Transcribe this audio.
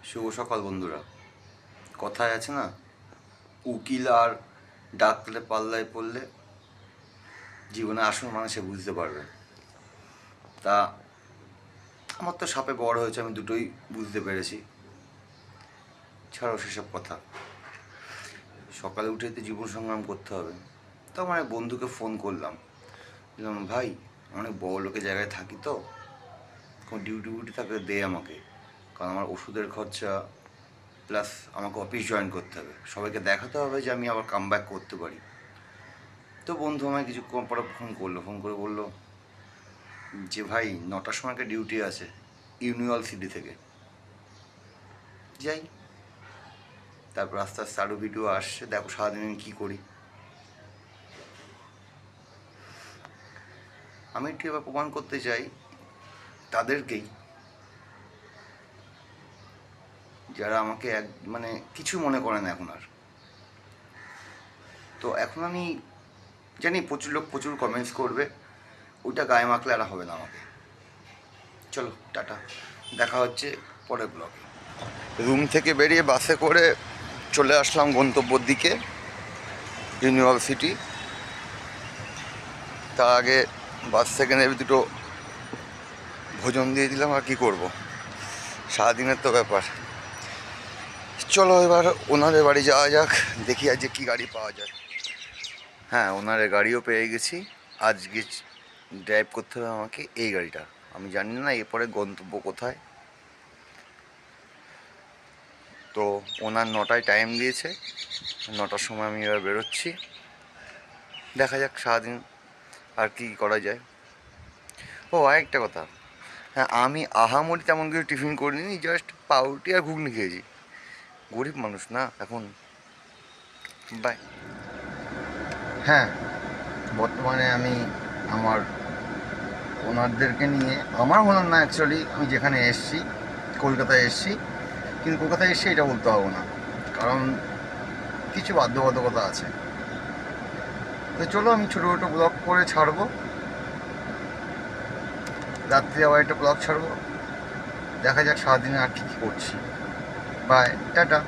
শুভ সকাল বন্ধুরা। কথায় আছে না, উকিল আর ডাক্তারের পাল্লায় পড়লে জীবনে আসল মানে সে বুঝতে পারবে। তা আমার তো সাপে বড় হয়েছে, আমি দুটোই বুঝতে পেরেছি। ছাড়ো সেসব কথা। সকালে উঠে তো জীবন সংগ্রাম করতে হবে। তো আমার এক বন্ধুকে ফোন করলাম, বললাম ভাই অনেক বড় লোকের জায়গায় থাকি, তো কোনো ডিউটি থাকলে দে আমাকে, কারণ আমার ওষুধের খরচা প্লাস আমাকে অফিস জয়েন করতে হবে, সবাইকে দেখাতে হবে যে আমি আবার কাম ব্যাক করতে পারি। তো বন্ধু আমায় কিছুক্ষণ পরে ফোন করে বললো যে ভাই 9টার সময় একটা ডিউটি আছে ইউনিভার্সিটি থেকে, যাই। তারপর আস্তে আস্তে আরও ভিডিও আসছে, দেখো সারাদিন আমি কী করি। আমি একটু এবার প্রমাণ করতে চাই তাদেরকেই, যারা আমাকে মানে কিছু মনে করে না এখন আর। তো এখন আমি জানি প্রচুর লোক প্রচুর কমেন্টস করবে, ওইটা গায়ে মাখলে আর হবে না আমাকে। চলো টাটা, দেখা হচ্ছে পরের ব্লগে। রুম থেকে বেরিয়ে বাসে করে চলে আসলাম গন্তব্যর দিকে, ইউনিভার্সিটি। তার আগে বাস থেকে নেবে দুটো ভোজন দিয়ে দিলাম, আর কী করবো, সারাদিনের তো ব্যাপার। চলো এবার ওনাদের বাড়ি যাওয়া যাক, দেখি আজকে কী গাড়ি পাওয়া যায়। হ্যাঁ, ওনারের গাড়িও পেয়ে গেছি। আজকে ড্রাইভ করতে হবে আমাকে এই গাড়িটা। আমি জানি না এরপরে গন্তব্য কোথায়। তো ওনার 9টায় টাইম দিয়েছে, 9টার সময় আমি এবার বেরোচ্ছি। দেখা যাক সারাদিন আর কি করা যায়। ও আরেকটা কথা, হ্যাঁ আমি আহামরি তেমন কিছু টিফিন করিনি, জাস্ট পাউরুটি আর ঘুগনি খেয়েছি। গরিব মানুষ না এখন। বাই। হ্যাঁ, বর্তমানে আমি আমার ওনারদেরকে নিয়ে, আমার ওনার না অ্যাকচুয়ালি, আমি যেখানে এসছি কলকাতায় এসছি, কিন্তু কলকাতায় এসে এটা বলতে পারবো না, কারণ কিছু বাধ্যবাধকতা আছে। তো চলো আমি ছোটো ছোটো ব্লগ করে ছাড়বো, রাত্রি আবার একটা ব্লগ ছাড়বো। দেখা যাক সারাদিনে আর কী কী করছি। Bye, tata.